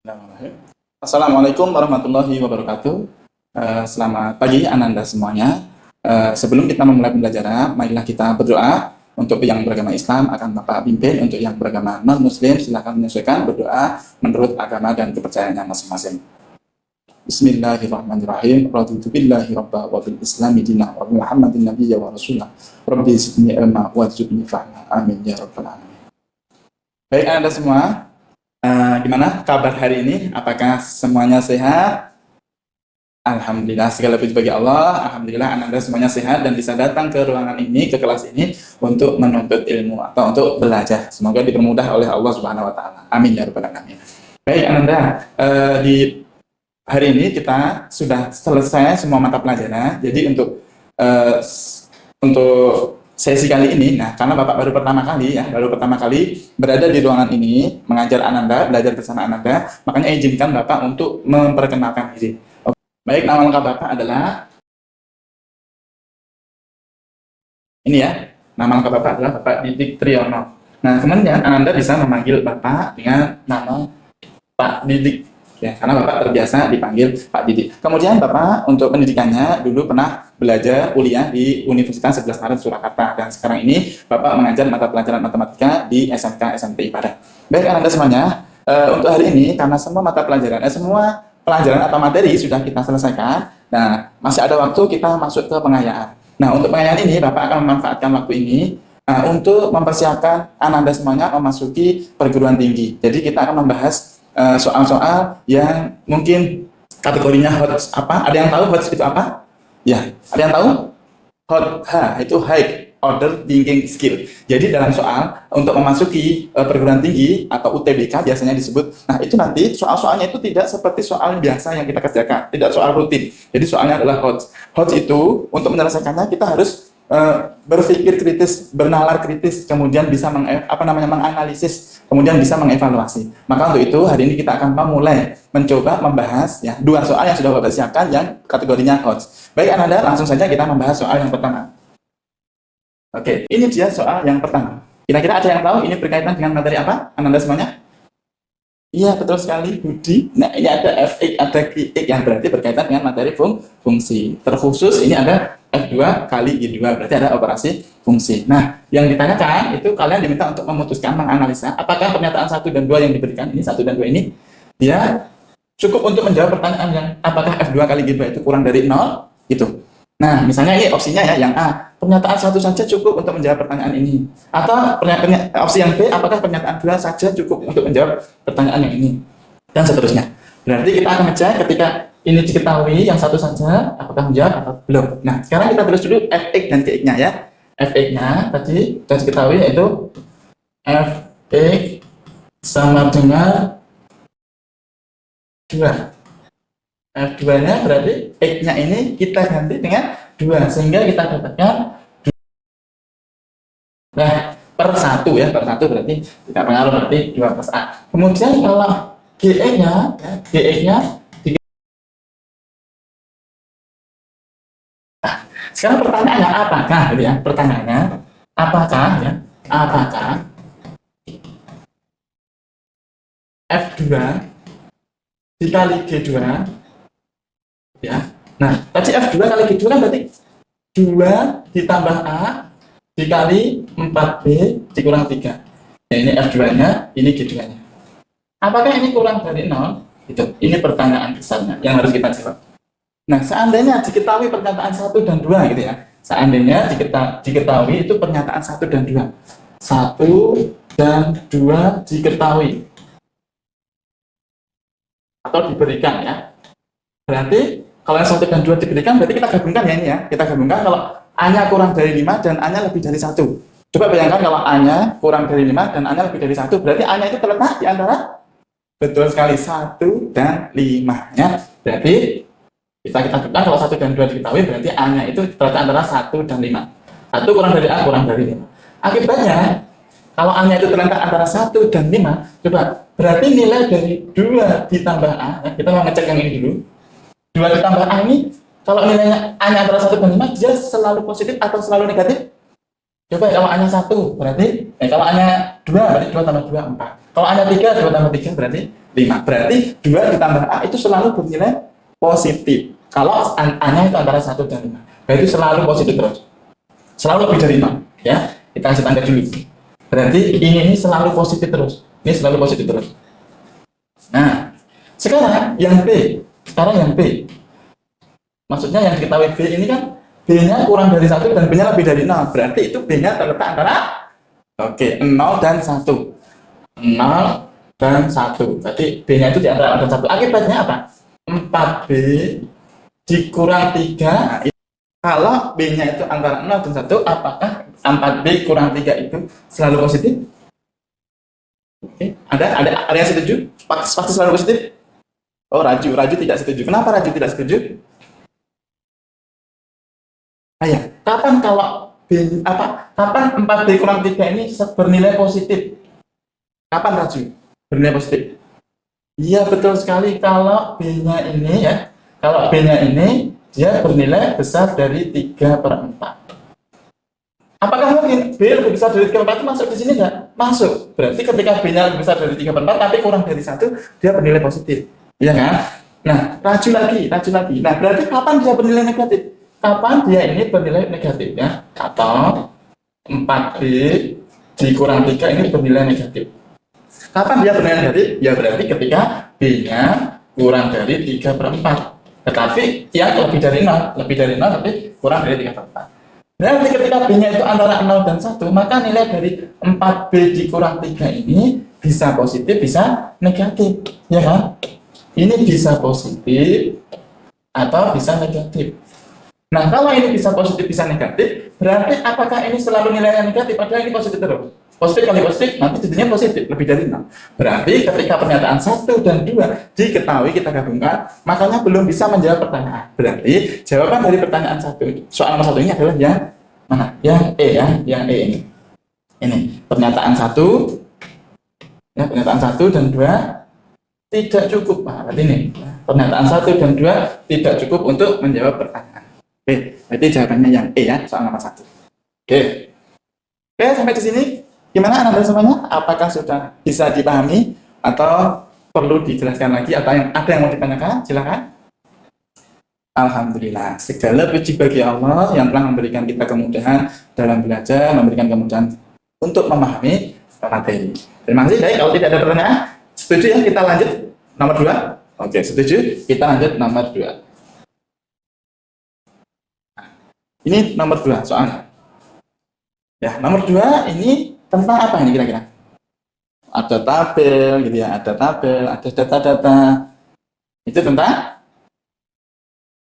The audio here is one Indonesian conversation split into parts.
Bismillahirrahmanirrahim. Assalamualaikum warahmatullahi wabarakatuh. Selamat pagi Ananda semuanya. Sebelum kita memulai pembelajaran, marilah kita berdoa. Untuk yang beragama Islam akan Bapak pimpin, untuk yang beragama non-Muslim silakan menyesuaikan berdoa menurut agama dan kepercayaannya masing-masing. Bismillahirrahmanirrahim. Raditu billahi rabba wa bil islami dina wa Muhammadin nabiyya wa rasulah. Rabbi zidni ilma wa zidni fahma. Amin ya rabbal alamin. Baik Anda semua, gimana kabar hari ini? Apakah semuanya sehat? Alhamdulillah, segala puji bagi Allah. Alhamdulillah Anda semuanya sehat dan bisa datang ke ruangan ini, ke kelas ini untuk menuntut ilmu atau untuk belajar. Semoga dipermudah oleh Allah Subhanahu wa taala. Amin ya rabbal alamin. Baik Anda, di hari ini kita sudah selesai semua mata pelajaran. Jadi untuk sesi kali ini, nah karena Bapak baru pertama kali berada di ruangan ini mengajar Ananda, belajar bersama Ananda, makanya izinkan Bapak untuk memperkenalkan diri. Baik, nama lengkap Bapak adalah ini ya, nama lengkap Bapak adalah Bapak Didik Triyono. Nah, kemudian Ananda bisa memanggil Bapak dengan nama Pak Didik, ya, karena Bapak terbiasa dipanggil Pak Didik. Kemudian Bapak untuk pendidikannya dulu pernah belajar kuliah di Universitas 11 Maret Surakarta, dan sekarang ini Bapak mengajar mata pelajaran matematika di SMK SMP Ibadah. Baik Ananda semuanya, untuk hari ini karena semua mata pelajaran, semua pelajaran atau materi sudah kita selesaikan. Nah, masih ada waktu kita masuk ke pengayaan. Nah, untuk pengayaan ini Bapak akan memanfaatkan waktu ini untuk mempersiapkan Ananda semuanya memasuki perguruan tinggi. Jadi kita akan membahas soal-soal yang mungkin kategorinya hot apa? Ada yang tahu hot itu apa? Ya, ada yang tahu? Hot itu high order thinking skill. Jadi dalam soal untuk memasuki perguruan tinggi atau UTBK biasanya disebut. Nah, itu nanti soal-soalnya itu tidak seperti soal biasa yang kita kerjakan, tidak soal rutin. Jadi soalnya adalah hot. Hot itu untuk menyelesaikannya kita harus berpikir kritis, bernalar kritis, kemudian bisa menganalisis, kemudian bisa mengevaluasi. Maka untuk itu hari ini kita akan memulai mencoba membahas ya dua soal yang sudah Bapak siapkan yang kategorinya hot. Baik Ananda, langsung saja kita membahas soal yang pertama. Oke, ini dia soal yang pertama. Kira-kira ada yang tahu ini berkaitan dengan materi apa, Ananda semuanya? Iya, betul sekali, Budi. Nah, ini ada Fx, ada Qx yang berarti berkaitan dengan materi fungsi. Terkhusus ini ada F2 kali I2, berarti ada operasi fungsi. Nah, yang ditanyakan itu kalian diminta untuk memutuskan, menganalisa apakah pernyataan 1 dan 2 yang diberikan, ini 1 dan 2 ini, dia cukup untuk menjawab pertanyaan yang apakah F2 kali I2 itu kurang dari 0, gitu. Nah, misalnya ini opsinya ya, yang A, pernyataan 1 saja cukup untuk menjawab pertanyaan ini. Atau opsi yang B, apakah pernyataan 2 saja cukup untuk menjawab pertanyaan yang ini. Dan seterusnya. Berarti kita akan ngecek ketika ini diketahui yang 1 saja, apakah menjawab atau belum. Nah, sekarang kita tulis dulu Fx dan Gx-nya ya. Fx-nya tadi sudah diketahui yaitu Fx sama dengan 2. F2-nya berarti X-nya ini kita ganti dengan 2 sehingga kita dapatkan per 1 ya, per 1 berarti tidak pengaruh, berarti 2 plus A. Kemudian kalau GX-nya sekarang pertanyaannya apakah gitu ya, pertanyaannya apakah F2 dikali G2 ya. Nah, tadi F2 kali G2 kan berarti 2 ditambah A dikali 4B dikurang 3. Ya, ini F2-nya, ini G2-nya. Apakah ini kurang dari 0? Itu. Ini pertanyaan besarnya yang harus kita jawab. Nah, seandainya diketahui pernyataan 1 dan 2 gitu ya. Seandainya diketahui itu pernyataan 1 dan 2. 1 dan 2 diketahui atau diberikan ya. Berarti kalau yang 1 dan 2 diberikan berarti kita gabungkan ya ini ya. Kita gabungkan kalau A-nya kurang dari 5 dan A-nya lebih dari 1. Coba bayangkan kalau A-nya kurang dari 5 dan A-nya lebih dari 1, berarti A-nya itu terletak di antara, betul sekali, 1 dan 5 ya. Berarti kita gabungkan kalau 1 dan 2 diketahui berarti A-nya itu terletak antara 1 dan 5. 1 kurang dari A kurang dari 5. Akibatnya kalau A-nya itu terletak antara 1 dan 5, coba berarti nilai dari 2 ditambah A, ya, kita mau ngecek yang ini dulu. 2 ditambah A ini, kalau nilainya A-nya antara 1 dan 5, dia selalu positif atau selalu negatif? Coba kalau A-nya 1, berarti, kalau A-nya 2, berarti 2 tambah 2, 4. Kalau A-nya 3, 2 tambah 3, berarti 5. Berarti 2 ditambah A itu selalu bernilai positif. Kalau A-nya itu antara 1 dan 5. Berarti selalu positif terus. Selalu lebih dari 0. Ya, kita kasih tanda dulu. Berarti ini selalu positif terus. Ini selalu positif terus. Nah, sekarang yang B. Maksudnya yang diketahui B ini kan B-nya kurang dari 1 dan B-nya lebih dari 0. Berarti itu B-nya terletak antara 0 dan 1. 0 dan 1. Berarti B-nya itu di antara 0 dan 1. Akibatnya apa? 4B dikurang 3. Kalau B-nya itu antara 0 dan 1, apakah 4B kurang 3 itu selalu positif? Oke. Ada yang setuju? Pasti selalu positif? Oh, Raju tidak setuju. Kenapa Raju tidak setuju? Ya, kapan 4B kurang 3 ini bernilai positif? Kapan Raju bernilai positif? Iya, betul sekali. Kalau B-nya ini ya, dia bernilai besar dari 3/4. Apakah mungkin B lebih besar dari 3/4 itu masuk di sini nggak? Masuk. Berarti ketika B-nya lebih besar dari 3/4 tapi kurang dari 1, dia bernilai positif. Iya kan? Nah, raju lagi. Nah, berarti kapan dia bernilai negatif? Kapan dia ini bernilai negatif ya? Atau 4B dikurang 3 ini bernilai negatif. Kapan dia bernilai negatif? Ya berarti ketika B-nya kurang dari 3/4. Tetapi yang lebih dari 0 tapi kurang dari 3/4. Berarti ketika B-nya itu antara 0 dan 1, maka nilai dari 4B dikurang 3 ini bisa positif, bisa negatif. Ya kan? Ini bisa positif atau bisa negatif. Nah, kalau ini bisa positif, bisa negatif, berarti apakah ini selalu nilainya negatif? Padahal ini positif terus. Positif kali positif, nanti jadinya positif, lebih dari 0. Berarti ketika pernyataan 1 dan 2 diketahui, kita gabungkan, makanya belum bisa menjawab pertanyaan. Berarti jawaban dari pertanyaan 1, soal nomor 1 ini adalah yang mana? Yang E ya, yang E ini. Ini, pernyataan 1, ya, pernyataan 1 dan 2 tidak cukup. Nah, berarti ini, pernyataan 1 dan 2 tidak cukup untuk menjawab pertanyaan. Oke, berarti jawabannya yang E ya, soal nomor 1. Oke, sampai di sini. Gimana Anda semuanya? Apakah sudah bisa dipahami atau perlu dijelaskan lagi atau ada yang mau ditanyakan? Silakan. Alhamdulillah, segala puji bagi Allah yang telah memberikan kita kemudahan dalam belajar, memberikan kemudahan untuk memahami materi. Terima kasih. Baik, kalau tidak ada pertanyaan, setuju ya kita lanjut nomor 2? Oke, setuju. Kita lanjut nomor 2. Ini nomor 2 soalnya. Ya, nomor 2 ini tentang apa ini kira-kira? Ada tabel gitu ya, ada data-data. Itu tentang?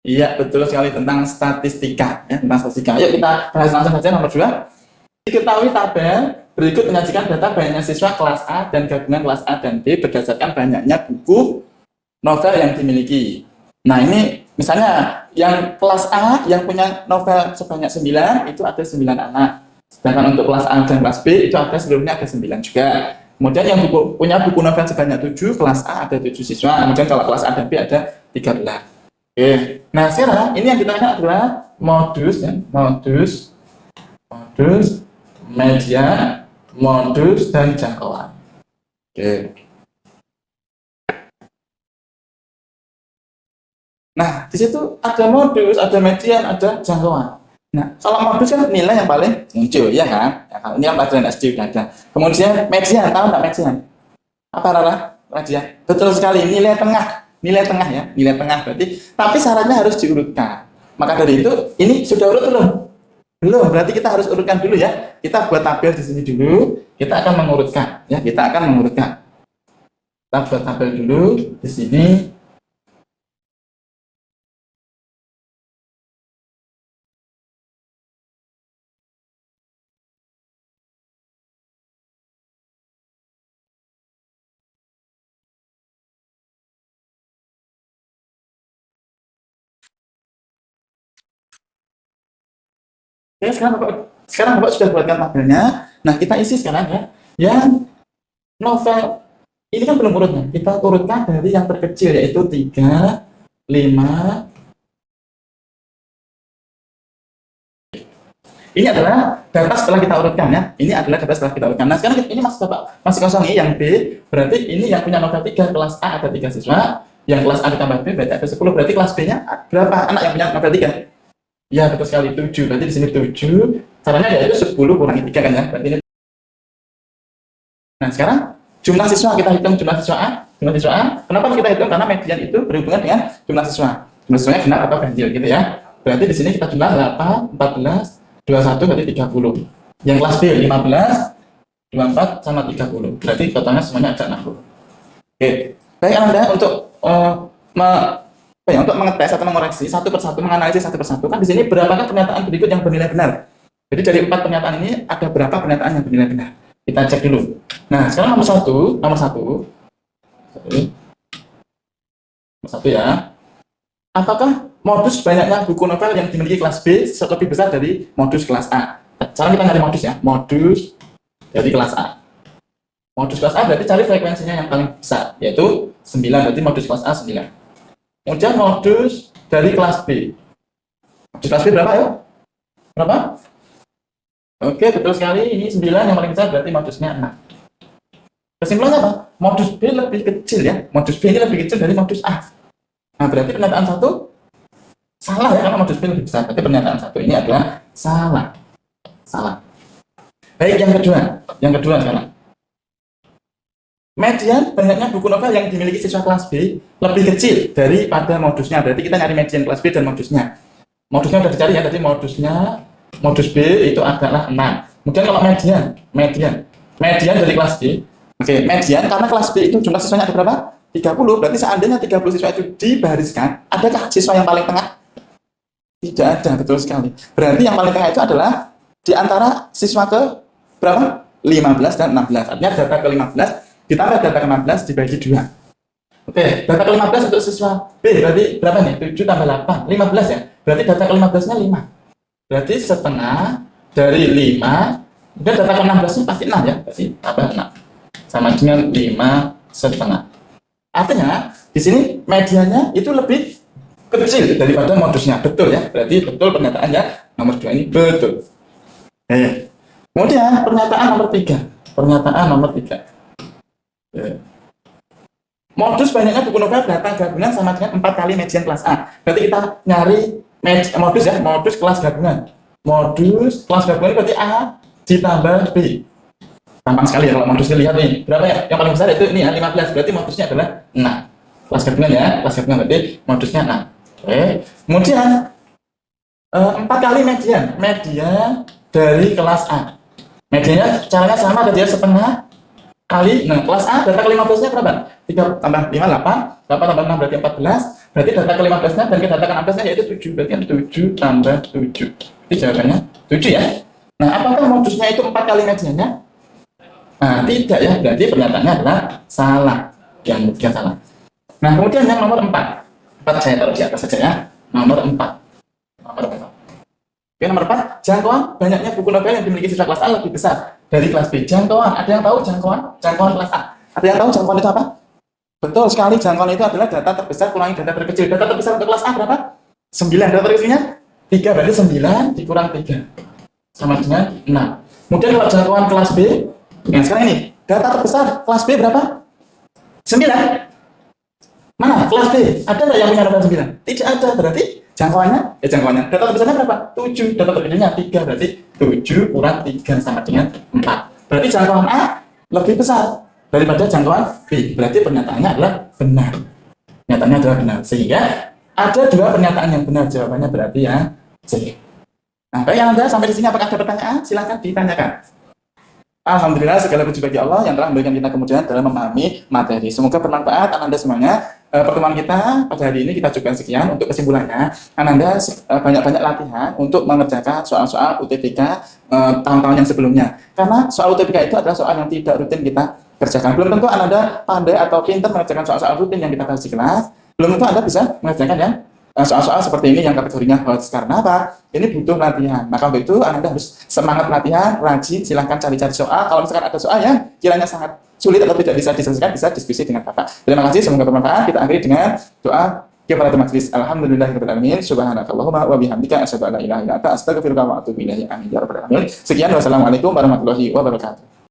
Iya, betul sekali, tentang statistika ya, tentang statistika. Yuk kita bahas langsung saja nomor 2. Diketahui tabel berikut menyajikan data banyaknya siswa kelas A dan gabungan kelas A dan B berdasarkan banyaknya buku novel yang dimiliki. Nah, ini misalnya yang kelas A yang punya novel sebanyak 9 itu ada 9 anak. Sedangkan untuk kelas A dan kelas B itu ada sebelumnya ada 9 juga. Kemudian yang punya buku novel sebanyak 7, kelas A ada 7 siswa. Kemudian kalau kelas A dan B ada 13. Oke. Nah, sekarang ini yang kita lihat adalah modus ya, modus, media, modus dan jangkauan. Oke. Nah, di situ ada modus, ada median, ada jangkauan. Nah, kalau modus kan nilai yang paling muncul, ya kan? Ya, ini yang pelajaran SD sudah ada. Kemudian median, tahu nggak median? Apa Rara? Median. Betul sekali, nilai tengah ya, nilai tengah berarti. Tapi syaratnya harus diurutkan. Maka dari itu, ini sudah urut belum? Belum, berarti kita harus urutkan dulu ya. Kita buat tabel di sini dulu. Kita akan mengurutkan, ya. Kita buat tabel dulu di sini. Oke, sekarang Bapak sudah buatkan tabelnya. Nah, kita isi sekarang ya. Yang novel ini kan belum urutnya. Kita urutkan dari yang terkecil yaitu 3, 5. Ini adalah data setelah kita urutkan ya. Ini adalah data setelah kita urutkan. Nah, sekarang ini masih Bapak masih kosong ini yang B. Berarti ini yang punya novel 3 kelas A ada 3 siswa. Yang kelas A ditambah B berarti ada 10. Berarti kelas B-nya berapa anak yang punya novel 3? Ya, betul sekali 7. Berarti di sini 7. Caranya yaitu 10 kurangi 3 kan ya. Berarti ini. Nah, sekarang jumlah siswa kita hitung jumlah siswa A. Jumlah siswa A. Kenapa kita hitung? Karena median itu berhubungan dengan jumlah siswa. Jumlah siswanya genap atau ganjil gitu ya. Berarti di sini kita jumlah 8, 14, 21 berarti 30. Yang kelas B 15, 24 sama 30. Berarti totalnya semuanya ada 60. Oke. Baik Anda untuk untuk mengetes atau mengoreksi satu persatu, menganalisis satu persatu. Kan di sini berapakah pernyataan berikut yang bernilai benar? Jadi dari 4 pernyataan ini ada berapa pernyataan yang bernilai benar? Kita cek dulu. Nah, sekarang nomor satu ya. Apakah modus banyaknya buku novel yang dimiliki kelas B lebih besar dari modus kelas A? Cara kita nyari modus ya, modus dari kelas A. Modus kelas A berarti cari frekuensinya yang paling besar, yaitu 9, berarti modus kelas A 9. Kemudian modus dari kelas B. Modus kelas B berapa ya? Berapa? Oke, betul sekali, ini 9 yang paling besar berarti modusnya 6. Kesimpulannya apa? Modus B lebih kecil ya, modus B ini lebih kecil dari modus A. Nah, berarti pernyataan satu salah ya, karena modus B lebih besar. Berarti pernyataan satu ini adalah salah. Salah. Baik, yang kedua sekarang. Median banyaknya buku novel yang dimiliki siswa kelas B lebih kecil daripada modusnya. Berarti kita nyari median kelas B dan modusnya. Modusnya sudah dicari ya, tadi modus B itu adalah 6. Kemudian kalau median dari kelas B. Oke, median karena kelas B itu jumlah siswanya ada berapa? 30, berarti seandainya 30 siswa itu dibariskan, adakah siswa yang paling tengah? Tidak ada, betul sekali. Berarti yang paling tengah itu adalah di antara siswa ke berapa? 15 dan 16. Artinya data ke 15 ditambah data ke 16 dibagi 2. Oke, data ke 15 untuk siswa B berarti berapa nih? 7 tambah 8, 15 ya. Berarti data ke 15-nya 5. Berarti setengah dari 5, dan data ke 16-nya pasti 6 ya. Berarti tambah 6. Sama dengan 5,5. Artinya di sini medianya itu lebih kecil daripada modusnya. Betul ya, berarti betul pernyataannya nomor 2 ini betul. Kemudian pernyataan nomor 3. Modus banyaknya buku novel data gabungan sama dengan 4 kali median kelas A. Berarti kita nyari modus ya, modus kelas gabungan. Modus kelas gabungan berarti A ditambah B. Gampang sekali ya kalau modusnya, lihat nih. Berapa ya? Yang paling besar itu ini ya, 15. Berarti modusnya adalah 6. Kelas gabungan ya, kelas gabungan berarti modusnya 6. Oke. Kemudian 4 kali median dari kelas A. Mediannya caranya sama, dia setengah kali. Nah, kelas A data ke 15-nya berapa? 3 tambah 5, 8. 8 tambah 6 berarti 14. Berarti data ke 15-nya dan ke data ke 16-nya yaitu 7. Berarti 7 tambah 7. Jadi jawabannya 7 ya. Nah, apakah modusnya itu 4 kali mediannya? Nah, tidak ya, berarti pernyataannya adalah salah. Yang ketiga salah. Nah, kemudian yang nomor 4. 4 saya taruh di atas saja ya. Nomor 4. Oke, nomor 4. Jangkauan banyaknya buku novel yang dimiliki siswa kelas A lebih besar dari kelas B. Jangkauan, ada yang tahu jangkauan? Jangkauan kelas A. Ada yang tahu jangkauan itu apa? Betul sekali, jangkauan itu adalah data terbesar kurangi data terkecil. Data terbesar untuk kelas A berapa? 9. Data terkecilnya 3, berarti 9 dikurang 3. Sama dengan 6. Kemudian kalau jangkauan kelas B, yang sekarang ini, data terbesar kelas B berapa? 9. Mana kelas B? Ada nggak yang punya novel 9? Tidak ada, berarti jangkauannya. Data terbesarnya berapa? 7. Data terkecilnya 3, berarti 7 kurang 3 sama dengan 4. Berarti jangkauan A lebih besar daripada jangkauan B. Berarti pernyataannya adalah benar. Pernyataannya adalah benar. Sehingga ada 2 pernyataan yang benar. Jawabannya berarti yang C. Nah, baik Anda sampai di sini, apakah ada pertanyaan? Silakan ditanyakan. Alhamdulillah, segala puji bagi Allah yang telah memberikan kita kemudahan dalam memahami materi. Semoga bermanfaat Anda semuanya. Pertemuan kita pada hari ini kita cukupkan sekian. Untuk kesimpulannya, Anda banyak-banyak latihan untuk mengerjakan soal-soal UTBK tahun-tahun yang sebelumnya. Karena soal UTBK itu adalah soal yang tidak rutin kita kerjakan. Belum tentu Anda pandai atau pintar mengerjakan soal-soal rutin yang kita bahas di kelas. Belum tentu Anda bisa mengerjakan yang soal-soal seperti ini yang kategorinya HOTS. Karena apa? Ini butuh latihan. Maka untuk itu Anda harus semangat latihan, rajin, silahkan cari-cari soal. Kalau misalkan ada soal yang kiranya sangat sulit atau tidak bisa diselesaikan, bisa diskusi dengan Bapak. Terima kasih, semoga bermanfaat. Kita akhiri dengan doa kifaratul majlis. Alhamdulillahirabbil alamin. Subhanakallahumma wa bihamdika asyhadu an la ilaha illa anta astaghfiruka wa atubu ilaik. Amin ya rabbal alamin. Sekian, wassalamualaikum warahmatullahi wabarakatuh.